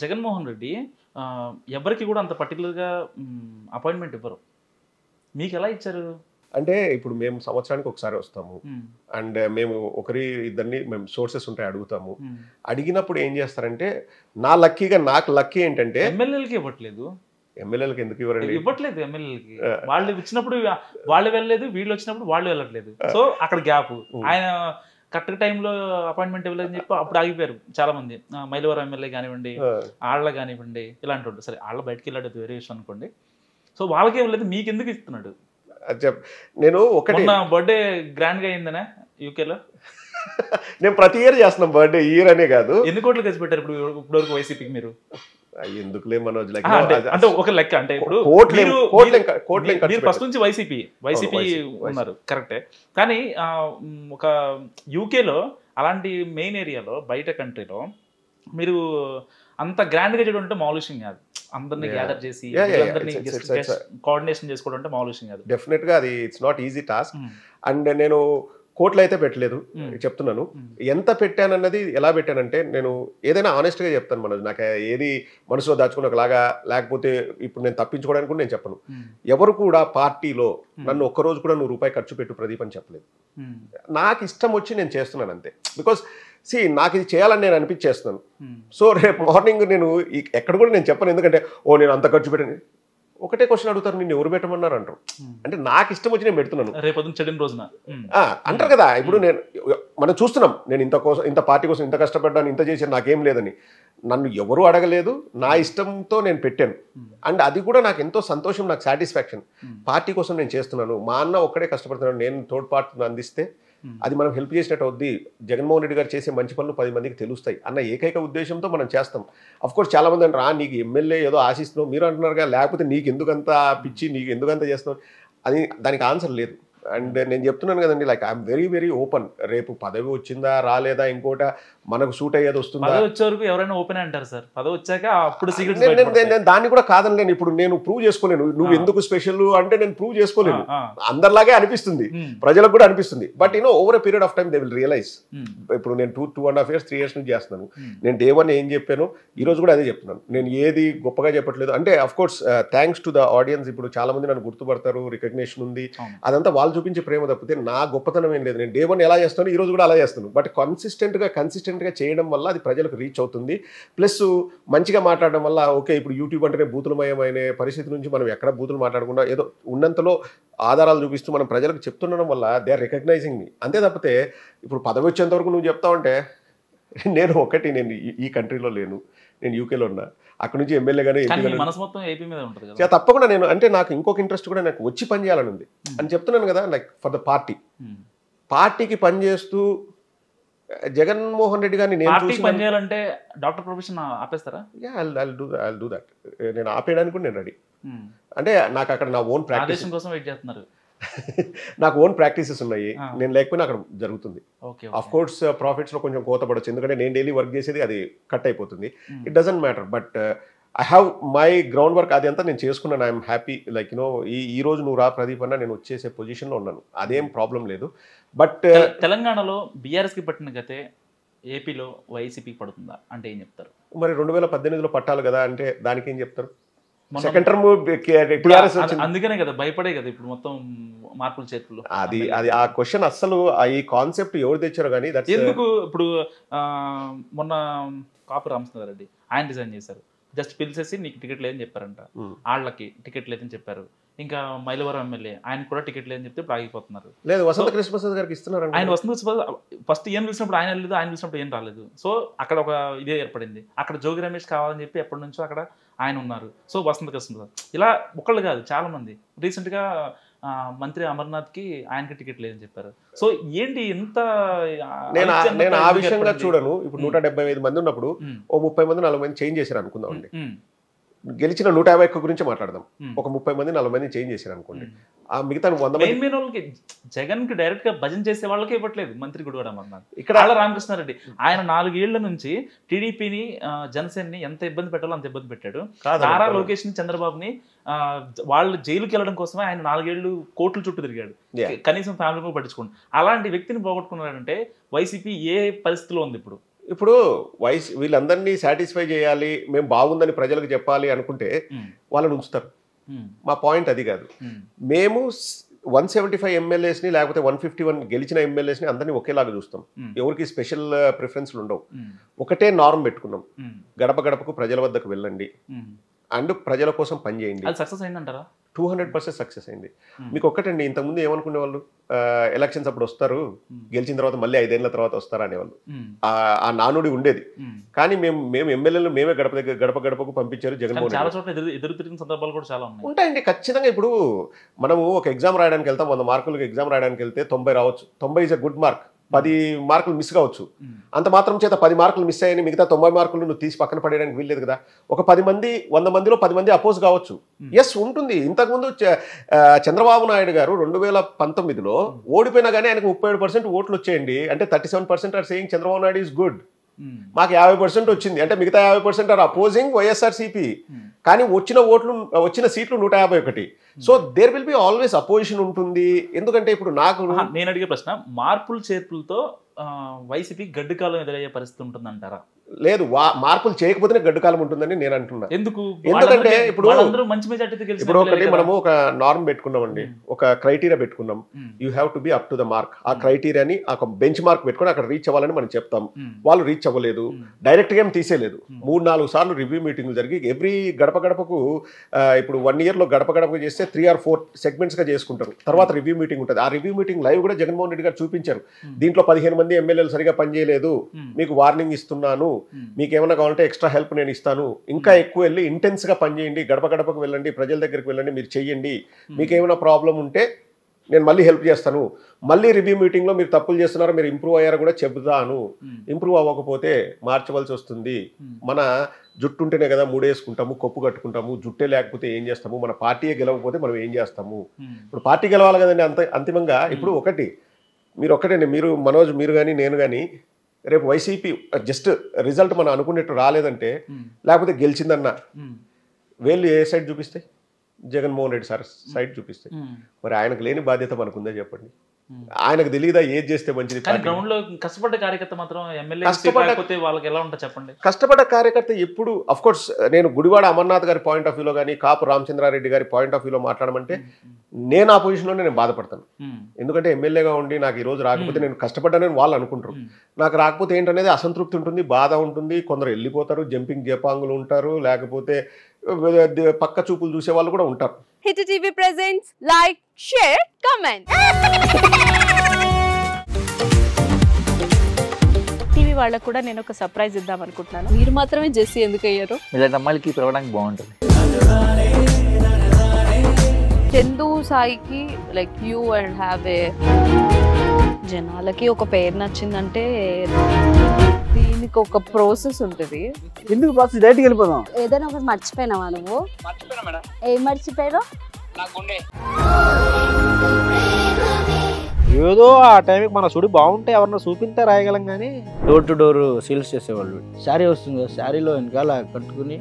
జగన్మోహన్ రెడ్డి ఎవరికి కూడా అంత పర్టికులర్గా అపాయింట్మెంట్ ఇవ్వరు. మీకు ఎలా ఇచ్చారు? అంటే ఇప్పుడు మేము సంవత్సరానికి ఒకసారి వస్తాము అండ్ మేము ఇద్దరిని మేము సోర్సెస్ ఉంటాయి అడుగుతాము. అడిగినప్పుడు ఏం చేస్తారంటే నాకు లక్కీ ఏంటంటే ఎమ్మెల్యేలకి ఇవ్వట్లేదు. ఎమ్మెల్యేలకు ఎందుకు ఇవ్వరండి? ఇవ్వట్లేదు ఎమ్మెల్యేలకి. వాళ్ళు ఇచ్చినప్పుడు వాళ్ళు వెళ్ళలేదు, వీళ్ళు వచ్చినప్పుడు వాళ్ళు వెళ్ళట్లేదు. సో అక్కడ గ్యాప్. ఆయన కరెక్ట్ టైంలో అపాయింట్మెంట్ ఇవ్వలేదని చెప్పి అప్పుడు ఆగిపోయారు చాలా మంది. మైలవరం ఎమ్మెల్యే కానివ్వండి, ఆళ్ళ కానివ్వండి, ఇలాంటి వాళ్ళు. సరే ఆళ్ళ బయటకు వెళ్ళాడు వేరే విషయం అనుకోండి. సో వాళ్ళకే ఇవ్వలేదు, మీకు ఎందుకు ఇస్తున్నాడు? నేను ఒకటి బర్త్డే గ్రాండ్ గా అయిందనే యూకేలో. నేను ప్రతి ఇయర్ చేస్తున్నాం బర్త్డే, ఇయర్ అనే కాదు. ఎన్ని కోట్లు ఖర్చు పెట్టారు ఇప్పుడు వరకు వైసీపీకి మీరు? ఎందుకులే మనోజ్, అంటే ఒక లెక్క. అంటే ఇప్పుడు మీరు ఫస్ట్ నుంచి వైసీపీ ఉన్నారు కరెక్టే, కానీ ఒక యూకేలో అలాంటి మెయిన్ ఏరియాలో బయట కంట్రీలో మీరు అంత గ్రాండ్ గా చేయడం అంటే మామూలు విషయం కాదు. అందరినీ గ్యాదర్ చేసి అందరినీ కోఆర్డినేషన్ చేసుకోవడం అంటే మామూలు విషయం కాదు. డెఫినెట్ గా అది it's not easy task. And నేను కోట్లు అయితే పెట్టలేదు, చెప్తున్నాను. ఎంత పెట్టానన్నది ఎలా పెట్టానంటే నేను ఏదైనా ఆనెస్ట్గా చెప్తాను మనోజ్. నాకు ఏది మనసులో దాచుకుని ఒకలాగా, లేకపోతే ఇప్పుడు నేను తప్పించుకోవడానికి కూడా నేను చెప్పను. ఎవరు కూడా పార్టీలో నన్ను ఒక్కరోజు కూడా ₹1 ఖర్చు పెట్టు ప్రదీప్ అని చెప్పలేదు. నాకు ఇష్టం వచ్చి నేను చేస్తున్నాను అంతే. బికాస్ నాకు ఇది చేయాలని నేను అనిపించేస్తున్నాను. సో రేపు మార్నింగ్ నేను ఎక్కడ కూడా నేను చెప్పను, ఎందుకంటే నేను అంత ఖర్చు పెట్టాను. ఒకటే క్వశ్చన్ అడుగుతారు, నిన్ను ఎవరు పెట్టమన్నారు అంటారు. అంటే నాకు ఇష్టం వచ్చి నేను పెడుతున్నాను. అంటారు కదా. ఇప్పుడు మనం చూస్తున్నాం, నేను ఇంత పార్టీ కోసం ఇంత కష్టపడ్డాను, ఇంత చేశాను, నాకేం లేదని. నన్ను ఎవరు అడగలేదు, నా ఇష్టంతో నేను పెట్టాను. అండ్ అది కూడా నాకు ఎంతో సంతోషం, నాకు సాటిస్ఫాక్షన్. పార్టీ కోసం నేను చేస్తున్నాను, మా అన్న ఒక్కడే కష్టపడుతున్నాను, నేను తోడ్పాటును అందిస్తే అది మనం హెల్ప్ చేసినట్టు అవుద్ది. జగన్మోహన్ రెడ్డి గారు చేసే మంచి పనులు 10 మందికి తెలుస్తాయి అన్న ఏకైక ఉద్దేశంతో మనం చేస్తాం. అఫ్కోర్స్ చాలా మంది అంటారు, నీకు ఎమ్మెల్యే ఏదో ఆశిస్తున్నావు, మీరు అంటున్నారుగా, లేకపోతే నీకు ఎందుకంత పిచ్చి, నీకు ఎందుకంత చేస్తున్నావు అది. దానికి ఆన్సర్ లేదు. అండ్ నేను చెప్తున్నాను కదండి, like I'm very very open. రేపు పదవి వచ్చిందా రాలేదా, ఇంకోట మనకు సూట్ అయ్యేది వస్తుందా, వచ్చే వరకు ఎవరైనా ఓపెన్ అంటారు సార్. పదవి వచ్చాక అప్పుడు నేను దాన్ని కూడా కాదనలేను. ఇప్పుడు నేను ప్రూవ్ చేసుకోలేను నువ్వు ఎందుకు స్పెషల్ అంటే, నేను ప్రూవ్ చేసుకోలేను. అందరిలాగే అనిపిస్తుంది, ప్రజలకు కూడా అనిపిస్తుంది. But over a period of time they will realise. ఇప్పుడు నేను 2.5 years 3 years నుంచి చేస్తున్నాను. నేను day 1 ఏం చెప్పాను, ఈ రోజు కూడా అదే చెప్తున్నాను. నేను ఏది గొప్పగా చెప్పట్లేదు. అంటే of course thanks to the audience. ఇప్పుడు చాలా మంది నన్ను గుర్తుపడతారు, రికగ్నిషన్ ఉంది, అదంతా వాళ్ళు చూపించే ప్రేమ తప్పితే నా గొప్పతనం ఏం లేదు. నేను day 1 ఎలా చేస్తాను, ఈ రోజు కూడా అలా చేస్తాను. బట్ కన్సిస్టెంట్గా చేయడం వల్ల అది ప్రజలకు రీచ్ అవుతుంది. ప్లస్ మంచిగా మాట్లాడడం వల్ల, ఓకే ఇప్పుడు యూట్యూబ్ అంటేనే బూతులమయమైన పరిస్థితి నుంచి మనం ఎక్కడ బూతులు మాట్లాడకుండా ఏదో ఉన్నంతలో ఆధారాలు చూపిస్తూ మనం ప్రజలకు చెప్తుండడం వల్ల దే ఆర్ రికగ్నైజింగ్ మీ. అంతే తప్పితే ఇప్పుడు పదవి వచ్చేంత వరకు నువ్వు చెప్తావంటే, నేను ఈ కంట్రీలో లేను, నేను యూకేలో ఉన్నా, అక్కడ నుంచి ఎమ్మెల్యేగానే తప్పకుండా నేను అంటే నాకు ఇంకొక ఇంట్రెస్ట్ కూడా, నాకు వచ్చి పని చేయాలని ఉంది అని చెప్తున్నాను కదా. లైక్ ఫర్ ద పార్టీకి పనిచేస్తూ జగన్మోహన్ రెడ్డి గారిని నేను పనిచేయాలంటే డాక్టర్ ప్రొఫెషన్ ఆపేస్తారా? I'll do that. నేను ఆపేయడానికి కూడా నేను రెడీ. అంటే నాకు అక్కడ నా ఓన్ ప్రాక్టీస్ కోసం వెయిట్ చేస్తున్నారు. నాకు ఓన్ ప్రాక్టీసెస్ ఉన్నాయి, నేను లేకపోయినా అక్కడ జరుగుతుంది. అఫ్ కోర్స్ ప్రాఫిట్స్ లో కొంచెం కోత పడవచ్చు, ఎందుకంటే నేను డైలీ వర్క్ చేసేది అది కట్ అయిపోతుంది. It doesn't matter. But I have my ground work, అది అంతా నేను చేసుకున్నాను. I'm happy. లైక్ ఈ రోజు నువ్వు రా ప్రదీప్ అన్న, నేను వచ్చేసే పొజిషన్లో ఉన్నాను, అదేం ప్రాబ్లం లేదు. బట్ తెలంగాణలో బీఆర్ఎస్కి పట్టిన గతే ఏపీలో వైసీపీకి పడుతుందా అంటే ఏం చెప్తారు? మరి 2018లో పట్టాలి కదా, అంటే దానికి ఏం చెప్తారు? సెకండ్ టర్మ్ అందుకనే కదా భయపడే కదా ఇప్పుడు మొత్తం మార్పులు చేతులు. అది ఆ క్వశ్చన్ అస్సలు ఈ కాన్సెప్ట్ ఎవరు తెచ్చారో కానీ ఎందుకు. ఇప్పుడు మొన్న కాపు రామచంద్రారెడ్డి ఆయన డిజైన్ చేశారు, జస్ట్ పిలిచేసి నీకు టికెట్ లేదని చెప్పారంట. వాళ్ళకి టికెట్ లేదని చెప్పారు. ఇంకా మైలవరం ఎమ్మెల్యే ఆయనకు కూడా టికెట్ లేదని చెప్తే ఇప్పుడు ఆగిపోతున్నారు. లేదు, వసంత కృష్ణప్రసాద్ గారికి ఇస్తున్నారు. ఆయన వసంత కృష్ణప్రసాద్ ఫస్ట్ ఏం పిలిచినప్పుడు ఆయన వెళ్ళలేదు, ఆయన పిలిచినప్పుడు ఏం రాలేదు. సో అక్కడ ఒక ఇదే ఏర్పడింది. అక్కడ జోగి రమేష్ కావాలని చెప్పి ఎప్పటి నుంచో అక్కడ ఆయన ఉన్నారు. సో వసంత కృష్ణప్రసాద్ ఇలా ఒకళ్ళు కాదు చాలా మంది. రీసెంట్గా మంత్రి అమర్నాథ్కి ఆయనకి టికెట్ లేదని చెప్పారు. సో ఏంటి ఎంత నేను ఆ విషయంగా చూడను. ఇప్పుడు 175 మంది ఉన్నప్పుడు ఓ 30 మంది 40 మంది చేంజ్ చేశారు అనుకుందాం అండి. గెలిచిన 151 గురించి మాట్లాడదాం. ఒక 30 మంది 40 మంది చేంజ్ చేశారు అనుకోండి, ఆ మిగతా 100 మంది జగన్ కి డైరెక్ట్ గా భజన చేసే వాళ్ళకే ఇవ్వట్లేదు. మంత్రి గుడివాడ అమర్నాథ్, ఇక్కడ రామకృష్ణారెడ్డి ఆయన 4 ఏళ్ల నుంచి టీడీపీని జనసేనని ఎంత ఇబ్బంది పెట్టాలో అంత ఇబ్బంది పెట్టాడు. నారా లోకేష్ ని చంద్రబాబుని వాళ్ళు జైలుకి వెళ్ళడం కోసమే ఆయన 4 ఏళ్ళు కోర్టుల చుట్టూ తిరిగాడు, కనీసం ఫ్యామిలీ కూడా పట్టించుకోండి. అలాంటి వ్యక్తిని పోగొట్టుకున్నాడంటే వైసీపీ ఏ పరిస్థితిలో ఉంది ఇప్పుడు? ఇప్పుడు వీళ్ళందరినీ సాటిస్ఫై చేయాలి, మేము బాగుందని ప్రజలకు చెప్పాలి అనుకుంటే వాళ్ళని ఉంచుతారు. మా పాయింట్ అది కాదు. మేము 175 ఎమ్మెల్యేస్ని లేకపోతే 151 గెలిచిన ఎమ్మెల్యేస్ని అందరినీ ఒకేలాగా చూస్తాం. ఎవరికి స్పెషల్ ప్రిఫరెన్స్లు ఉండవు. ఒకటే నార్మ్ పెట్టుకున్నాం, గడప గడపకు ప్రజల వద్దకు వెళ్ళండి అండ్ ప్రజల కోసం పనిచేయండి. 200% సక్సెస్ అయింది. మీకు ఒక్కటండి, ఇంతకుముందు ఏమనుకునే వాళ్ళు, ఎలక్షన్స్ అప్పుడు వస్తారు, గెలిచిన తర్వాత మళ్ళీ 5 ఏళ్ల తర్వాత వస్తారు అనేవాళ్ళు. ఆ నానుడి ఉండేది. కానీ మేము ఎమ్మెల్యేలు మేమే గడప గడపకు పంపించారు జగన్మోహన్ రెడ్డి. ఉంటాయండి ఖచ్చితంగా. ఇప్పుడు మనము ఒక ఎగ్జామ్ రాయడానికి వెళ్తాం, 100 మార్కులకు ఎగ్జామ్ రాయడానికి వెళ్తే 90 రావచ్చు. 90 ఈజ్ అ గుడ్ మార్క్. 10 మార్కులు మిస్ కావచ్చు. అంత మాత్రం చేత 10 మార్కులు మిస్ అయ్యాయని మిగతా 90 మార్కులు నువ్వు తీసి పక్కన పడేయడానికి వీల్లేదు కదా. ఒక 10 మంది 100 మందిలో 10 మంది అపోజ్ కావచ్చు. ఎస్ ఉంటుంది. ఇంతకుముందు చంద్రబాబు నాయుడు గారు 2019లో ఓడిపోయినా కానీ ఆయనకు 37% ఓట్లు వచ్చేయండి. అంటే 37% are saying Chandrababu Naidu is good. మాకు 50% వచ్చింది. అంటే మిగతా 50% ఆర్ అపోజింగ్ వైఎస్ఆర్సీపీ. కానీ వచ్చిన సీట్లు 151. So there will be always opposition ఉంటుంది. ఎందుకంటే ఇప్పుడు నేను అడిగే ప్రశ్న, మార్పులు చేర్పులతో వైసీపీ గడ్డు కాలం ఎదురయ్యే పరిస్థితి ఉంటుందంటారా? లేదు, మార్పులు చేయకపోతేనే గడ్డు కాలం ఉంటుందని నేను అంటున్నా. ఎందుకంటే ఇప్పుడు ఒకటి మనము ఒక నార్మ్ పెట్టుకున్నామండి, ఒక క్రైటీరియా పెట్టుకున్నాం. You have to be up to the mark. ఆ క్రైటీరియాని ఒక బెంచ్ మార్క్ పెట్టుకుని అక్కడ రీచ్ అవ్వాలని మనం చెప్తాం. వాళ్ళు రీచ్ అవ్వలేదు, డైరెక్ట్ గా ఏం తీసేయలేదు. 3-4 సార్లు రివ్యూ మీటింగ్లు జరిగి ఎవ్రీ గడప గడపకు ఇప్పుడు 1 year లో గడప గడపకు చేస్తే 3 or 4 సెగ్మెంట్స్ గా చేసుకుంటారు. తర్వాత రివ్యూ మీటింగ్ ఉంటుంది. ఆ రివ్యూ మీటింగ్ లైవ్ కూడా జగన్మోహన్ రెడ్డి గారు చూపించారు. దీంట్లో 15 మంది ఎమ్మెల్యేలు సరిగా పనిచేయలేదు, మీకు వార్నింగ్ ఇస్తున్నాను, మీకు ఏమైనా కావాలంటే ఎక్స్ట్రా హెల్ప్ నేను ఇస్తాను, ఇంకా ఎక్కువ వెళ్ళి ఇంటెన్స్ గా పనిచేయండి, గడప గడపకు వెళ్ళండి, ప్రజల దగ్గరికి వెళ్ళండి, మీరు చెయ్యండి, మీకు ఏమైనా ప్రాబ్లం ఉంటే నేను మళ్ళీ హెల్ప్ చేస్తాను, మళ్ళీ రివ్యూ మీటింగ్లో మీరు తప్పులు చేస్తున్నారో మీరు ఇంప్రూవ్ అయ్యారో కూడా చెబుతాను, ఇంప్రూవ్ అవ్వకపోతే మార్చవలసి వస్తుంది, మన జుట్టు ఉంటేనే కదా మూడేసుకుంటాము, కొప్పు కట్టుకుంటాము, జుట్టే లేకపోతే ఏం చేస్తాము, మన పార్టీయే గెలవకపోతే మనం ఏం చేస్తాము, ఇప్పుడు పార్టీ గెలవాలి కదండి అంతిమంగా. ఇప్పుడు మీరు ఒక్కటండి, మీరు మనోజ్, మీరు కానీ నేను కానీ రేపు వైసీపీ జస్ట్ రిజల్ట్ మనం అనుకునేట్టు రాలేదంటే, లేకపోతే గెలిచిందన్న వీళ్ళు ఏ సైడ్ చూపిస్తాయి? జగన్మోహన్ రెడ్డి సార్ సైడ్ చూపిస్తాయి. మరి ఆయనకు లేని బాధ్యత మనకుందా చెప్పండి? ఆయనకు తెలియదా ఏది చేస్తే మంచిది? కష్టపడ్డ కార్యకర్త మాత్రం వాళ్ళకి ఎలా ఉంటా చెప్పండి. కష్టపడ్డ కార్యకర్త ఎప్పుడు, అఫ్ కోర్స్ నేను గుడివాడ అమర్నాథ్ గారి పాయింట్ ఆఫ్ వ్యూలో కానీ కాపు రామచంద్రారెడ్డి గారి పాయింట్ ఆఫ్ వ్యూలో మాట్లాడమంటే నేను ఆ పొజిషన్లోనే నేను బాధపడతాను. ఎందుకంటే ఎమ్మెల్యేగా ఉండి నాకు ఈ రోజు రాకపోతే నేను కష్టపడ్డానని వాళ్ళు అనుకుంటారు. నాకు రాకపోతే ఏంటనేది అసంతృప్తి ఉంటుంది, బాధ ఉంటుంది. కొందరు వెళ్ళిపోతారు, జంపింగ్ జపాంగులు ఉంటారు, లేకపోతే పక్క చూపులు చూసే వాళ్ళు కూడా ఉంటారు. Hit TV presents like, share, comment. TV వాళ్ళకు కూడా నేను ఒక సర్ప్రైజ్ ఇద్దాం అనుకుంటున్నాను. మీరు మాత్రమే జెస్సీ ఎందుకు అయ్యారు? ఇలాంటి అమ్మాయిలకి పిలవడానికి బాగుంటుంది. చందు సాయికి like you and have a, జనాలకి ఒక పేరు నచ్చిందంటే దీనికి ఒక ప్రాసెస్ ఉంటుంది. ఎందుకు ప్రాసెస్? డైరెక్ట్‌గా వెళ్ళిపోదాం. ఏదైనా ఒకటి మర్చిపోయినావా నువ్వు? మర్చిపోయినా మేడం. ఏం మర్చిపోయావు? నా గుండె. ఏదో ఆ టైంకి మన సుడి బాగుంటే ఎవరన్నా చూపిస్తే రాయగలం కానీ డోర్ టు డోర్ సేల్స్ చేసేవాళ్ళు. శారీ వస్తుంది, శారీలో వెనకాల కట్టుకుని